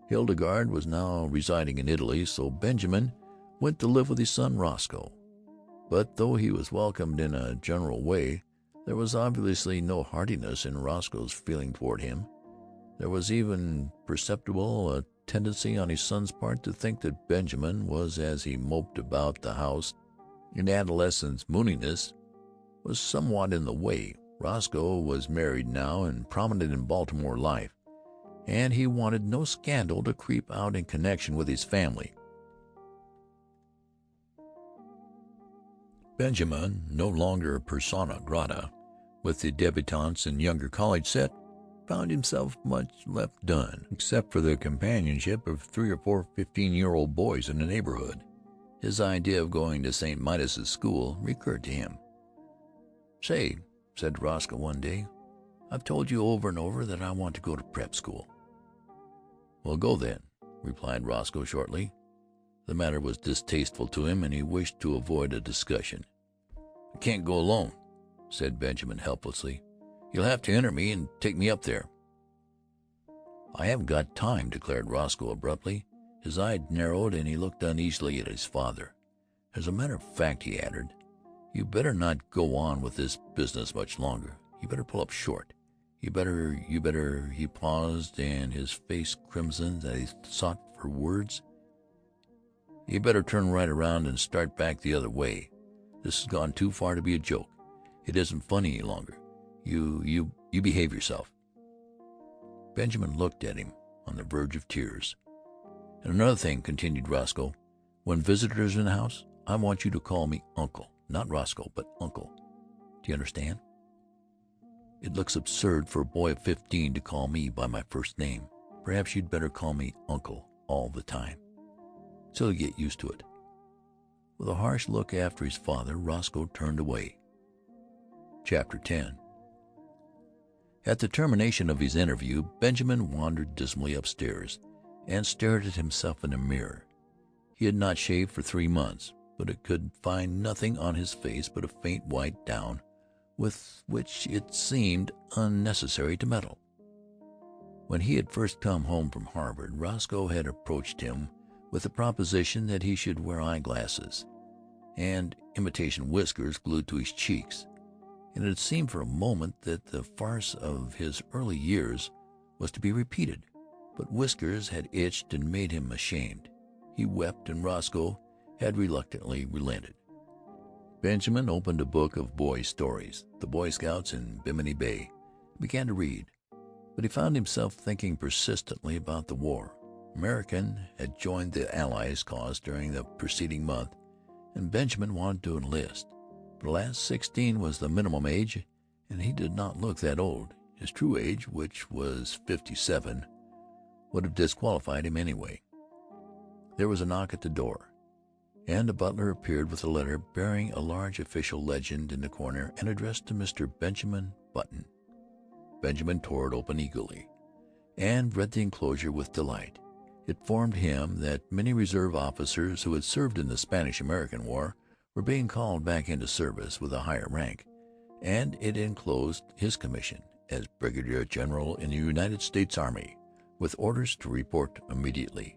Hildegarde was now residing in Italy, so Benjamin went to live with his son Roscoe. But though he was welcomed in a general way, there was obviously no heartiness in Roscoe's feeling toward him. There was even perceptible a tendency on his son's part to think that Benjamin was, as he moped about the house in adolescent mooniness, was somewhat in the way. Roscoe was married now and prominent in Baltimore life, and he wanted no scandal to creep out in connection with his family. Benjamin, no longer persona grata with the debutantes and younger college set, found himself much left done, except for the companionship of 3 or 4 15-year-old boys in the neighborhood. His idea of going to St. Midas's school recurred to him. "Say," said Roscoe one day, "I've told you over and over that I want to go to prep school." "Well, go then," replied Roscoe shortly. The matter was distasteful to him, and he wished to avoid a discussion. "I can't go alone," said Benjamin helplessly. "You'll have to enter me and take me up there." "I haven't got time," declared Roscoe abruptly. His eyes narrowed, and he looked uneasily at his father. "As a matter of fact," he added, "you better not go on with this business much longer. You better pull up short. You better... He paused, and his face crimsoned as he sought for words. "You better turn right around and start back the other way. This has gone too far to be a joke. It isn't funny any longer. You behave yourself." Benjamin looked at him on the verge of tears. "And another thing," continued Roscoe, "when visitors are in the house, I want you to call me Uncle. Not Roscoe, but Uncle. Do you understand? It looks absurd for a boy of 15 to call me by my first name. Perhaps you'd better call me Uncle all the time, so you get used to it." With a harsh look after his father, Roscoe turned away. Chapter 10. At the termination of his interview, Benjamin wandered dismally upstairs and stared at himself in a mirror. He had not shaved for 3 months, but it could find nothing on his face but a faint white down with which it seemed unnecessary to meddle. When he had first come home from Harvard, Roscoe had approached him with the proposition that he should wear eyeglasses and imitation whiskers glued to his cheeks, and it had seemed for a moment that the farce of his early years was to be repeated. But whiskers had itched and made him ashamed. He wept, and Roscoe had reluctantly relented. Benjamin opened a book of boys' stories, The Boy Scouts in Bimini Bay, and began to read. But he found himself thinking persistently about the war. American had joined the Allies' cause during the preceding month, and Benjamin wanted to enlist. But alas, 16 was the minimum age, and he did not look that old. His true age, which was 57, would have disqualified him anyway. There was a knock at the door, and a butler appeared with a letter bearing a large official legend in the corner and addressed to Mr. Benjamin Button. Benjamin tore it open eagerly, and read the enclosure with delight. It informed him that many reserve officers who had served in the Spanish-American War were being called back into service with a higher rank, and it enclosed his commission as Brigadier General in the United States Army, with orders to report immediately.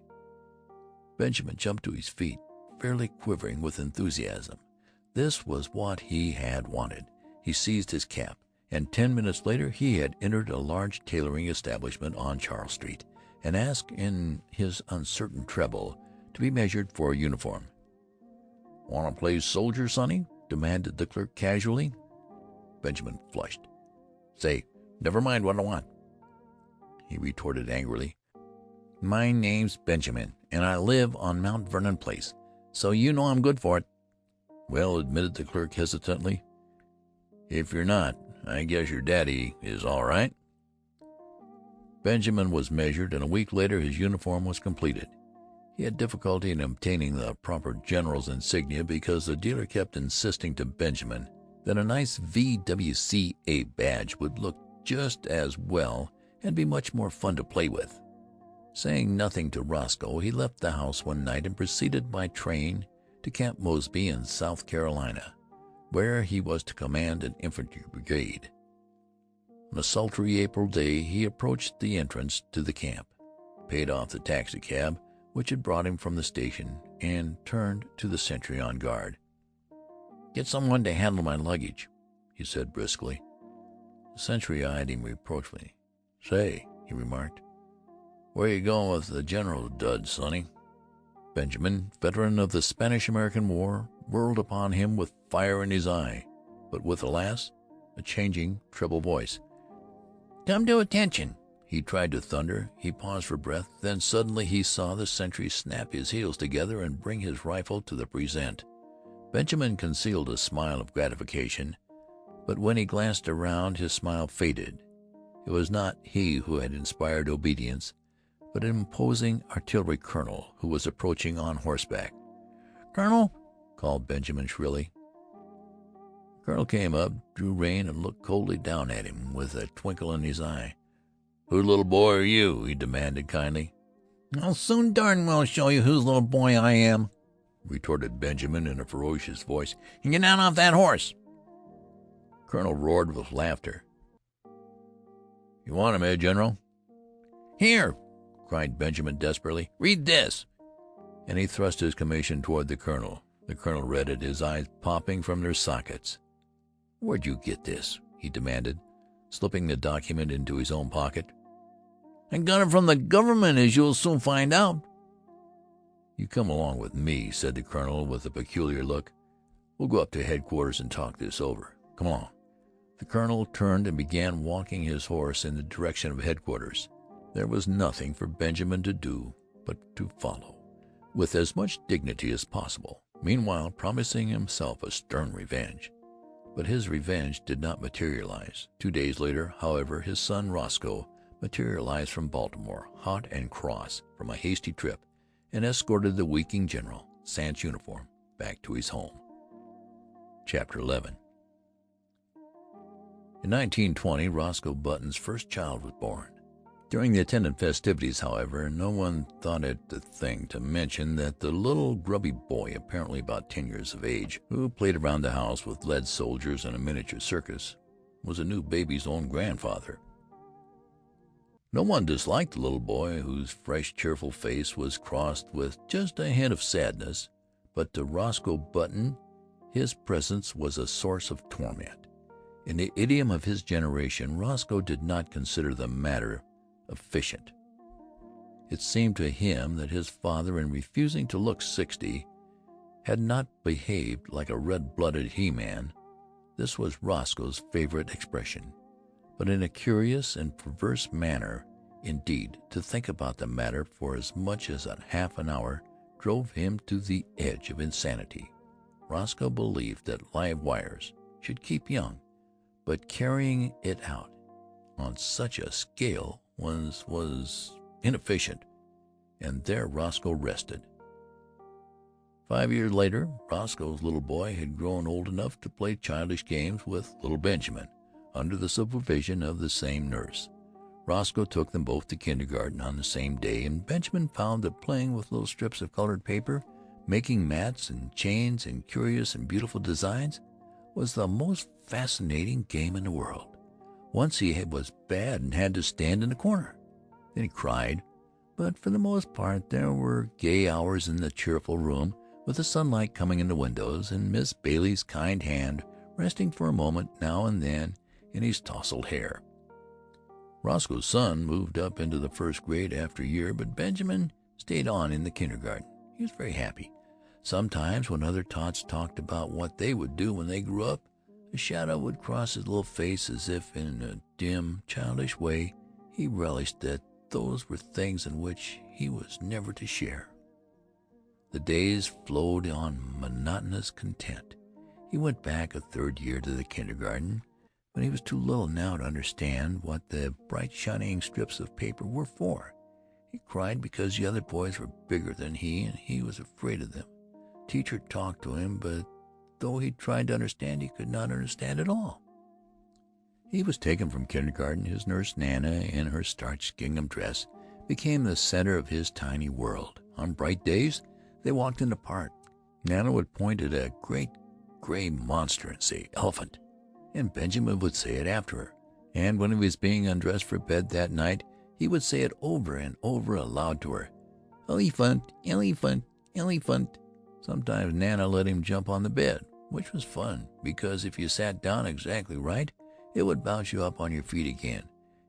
Benjamin jumped to his feet, fairly quivering with enthusiasm. This was what he had wanted. He seized his cap, and 10 minutes later he had entered a large tailoring establishment on Charles Street and asked in his uncertain treble to be measured for a uniform. "Want to play soldier, sonny?" demanded the clerk casually. Benjamin flushed. "Say, never mind what I want," he retorted angrily. "My name's Benjamin, and I live on Mount Vernon Place, so you know I'm good for it." "Well," admitted the clerk hesitantly, "if you're not, I guess your daddy is all right." Benjamin was measured, and a week later his uniform was completed. He had difficulty in obtaining the proper general's insignia because the dealer kept insisting to Benjamin that a nice V.W.C.A. badge would look just as well and be much more fun to play with. Saying nothing to Roscoe, he left the house one night and proceeded by train to Camp Mosby in South Carolina, where he was to command an infantry brigade. On a sultry April day he approached the entrance to the camp, paid off the taxicab which had brought him from the station, and turned to the sentry on guard. "Get someone to handle my luggage," he said briskly. The sentry eyed him reproachfully. "Say," he remarked, "where you going with the general dud, sonny?" Benjamin, veteran of the Spanish-American War, whirled upon him with fire in his eye, but with, alas, a changing, treble voice. "Come to attention!" he tried to thunder. He paused for breath. Then suddenly he saw the sentry snap his heels together and bring his rifle to the present. Benjamin concealed a smile of gratification, but when he glanced around his smile faded. It was not he who had inspired obedience, but an imposing artillery colonel who was approaching on horseback. "Colonel!" called Benjamin shrilly. The colonel came up, drew rein, and looked coldly down at him with a twinkle in his eye. "Whose little boy are you?" he demanded kindly. "I'll soon darn well show you whose little boy I am," retorted Benjamin in a ferocious voice. "And get down off that horse." The colonel roared with laughter. "You want him, eh, General?" "Here," cried Benjamin desperately. "Read this." And he thrust his commission toward the colonel. The colonel read it, his eyes popping from their sockets. "Where'd you get this?" he demanded, slipping the document into his own pocket. "I got it from the government, as you'll soon find out." "You come along with me," said the colonel with a peculiar look. "We'll go up to headquarters and talk this over. Come along." The colonel turned and began walking his horse in the direction of headquarters. There was nothing for Benjamin to do but to follow, with as much dignity as possible, meanwhile promising himself a stern revenge. But his revenge did not materialize. 2 days later, however, his son Roscoe materialized from Baltimore, hot and cross from a hasty trip, and escorted the weakening general, sans uniform, back to his home. Chapter 11. In 1920, Roscoe Button's first child was born. During the attendant festivities, however, no one thought it the thing to mention that the little grubby boy, apparently about 10 years of age, who played around the house with lead soldiers and a miniature circus, was a new baby's own grandfather. No one disliked the little boy, whose fresh, cheerful face was crossed with just a hint of sadness, but to Roscoe Button his presence was a source of torment. In the idiom of his generation, Roscoe did not consider the matter efficient. It seemed to him that his father, in refusing to look 60, had not behaved like a red-blooded he-man. This was Roscoe's favorite expression. But in a curious and perverse manner, indeed, to think about the matter for as much as a half an hour drove him to the edge of insanity. Roscoe believed that live wires should keep young, but carrying it out on such a scale was inefficient, and there Roscoe rested. 5 years later, Roscoe's little boy had grown old enough to play childish games with little Benjamin, under the supervision of the same nurse. Roscoe took them both to kindergarten on the same day, and Benjamin found that playing with little strips of colored paper, making mats and chains and curious and beautiful designs, was the most fascinating game in the world. Once he was bad and had to stand in the corner. Then he cried, but for the most part there were gay hours in the cheerful room, with the sunlight coming in the windows, and Miss Bailey's kind hand resting for a moment now and then in his tousled hair. Roscoe's son moved up into the first grade after a year, but Benjamin stayed on in the kindergarten. He was very happy. Sometimes when other tots talked about what they would do when they grew up, a shadow would cross his little face, as if in a dim, childish way he relished that those were things in which he was never to share. The days flowed on monotonous content. He went back a third year to the kindergarten, but he was too little now to understand what the bright shining strips of paper were for. He cried because the other boys were bigger than he, and he was afraid of them. Teacher talked to him, but though he tried to understand, he could not understand at all. He was taken from kindergarten. His nurse Nana, in her starched gingham dress, became the center of his tiny world. On bright days they walked in the park. Nana would point at a great gray monster and say, "Elephant," and Benjamin would say it after her. And when he was being undressed for bed that night, he would say it over and over aloud to her, "Elephant, elephant, elephant." Sometimes Nana let him jump on the bed, which was fun, because if you sat down exactly right, it would bounce you up on your feet again.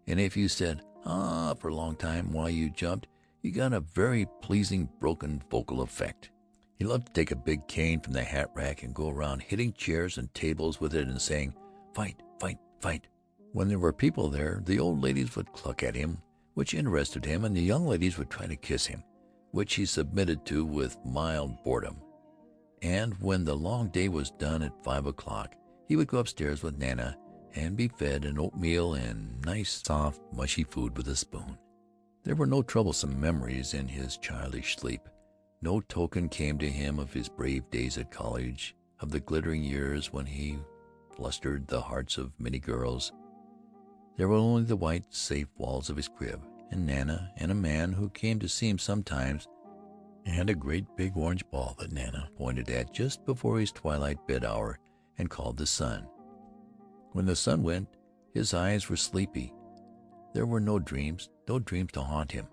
And if you said "ah" for a long time while you jumped, you got a very pleasing broken vocal effect. He loved to take a big cane from the hat rack and go around hitting chairs and tables with it and saying, "Fight, fight, fight." When there were people there, the old ladies would cluck at him, which interested him, and the young ladies would try to kiss him, which he submitted to with mild boredom. And when the long day was done at 5 o'clock, he would go upstairs with Nana and be fed an oatmeal and nice, soft, mushy food with a spoon. There were no troublesome memories in his childish sleep. No token came to him of his brave days at college, of the glittering years when he flustered the hearts of many girls. There were only the white, safe walls of his crib, and Nana, and a man who came to see him sometimes, and a great big orange ball that Nana pointed at just before his twilight bed hour and called the sun. When the sun went, his eyes were sleepy. There were no dreams to haunt him.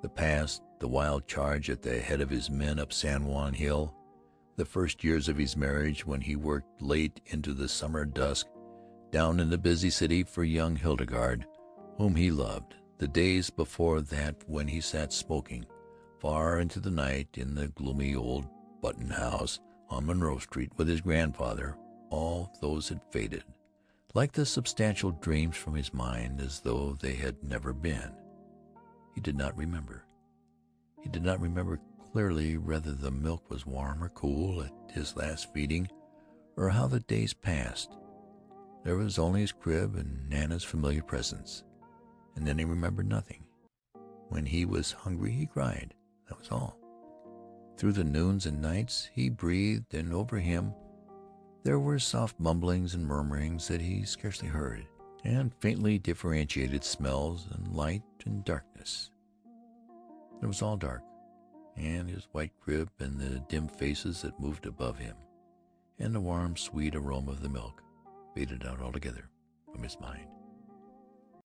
The past, the wild charge at the head of his men up San Juan Hill, the first years of his marriage when he worked late into the summer dusk down in the busy city for young Hildegarde, whom he loved, the days before that when he sat smoking far into the night in the gloomy old Button house on Monroe Street with his grandfather, all those had faded like the substantial dreams from his mind, as though they had never been. He did not remember. He did not remember clearly whether the milk was warm or cool at his last feeding, or how the days passed. There was only his crib and Nana's familiar presence, and then he remembered nothing. When he was hungry he cried. That was all. Through the noons and nights he breathed, and over him there were soft mumblings and murmurings that he scarcely heard, and faintly differentiated smells and light and darkness. It was all dark, and his white crib and the dim faces that moved above him, and the warm, sweet aroma of the milk faded out altogether from his mind.